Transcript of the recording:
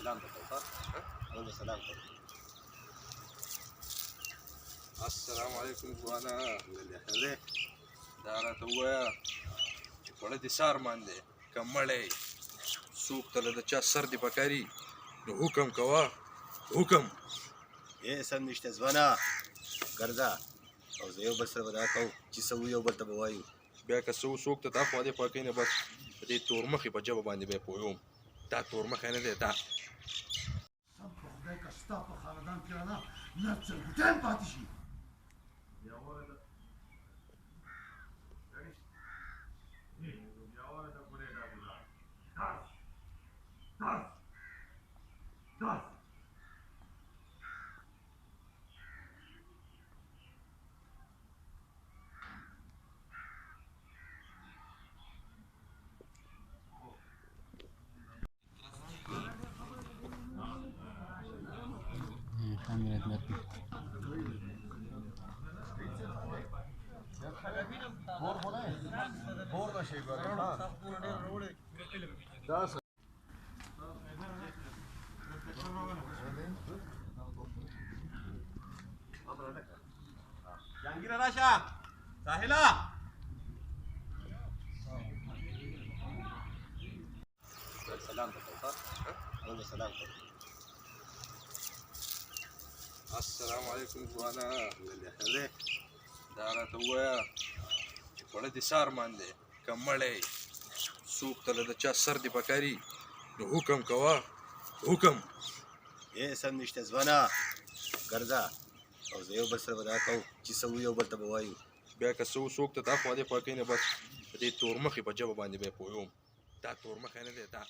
سلام درته ها سلام السلام علیکم ځوانا خیر دا راته ووایه چې خوړه دې سار باندې که مړی څوک ته له د چا سر دې پکاري نو حکم کوه حکم یې سم نشته ځوانه ګرځه او زه یو بل سره به دا کوو چې څه وي یو بل ته به وایو بیا که څه څوک ته دا خوا دې خوا کوي نو بس په دې تورمخې په ژبه باندې به یې پوهوم دا تورمخی نه دی دا سم په خدای که ستا په خاندان کې رانه نه څرګوټی هم پاتې شي جهانگیر راشه ساحله سلام درته ها سلام السلام علیکم ځوانا خیر دا راته ووایه چې خوړه دې سار باندې که مړی څوک ته له د چا سر دې پکاري نو حکم کوه حکم یې سم نشته ځوانه ګرځه او زه یو بل سره به دا کوو چې څه وي یو بل ته به وایو بیا که څه څوک ته دا خوا دې خوا کوي نو بس په دې تورمخې په ژبه باندې به یې پوهوم دا تورمخی نه دی دا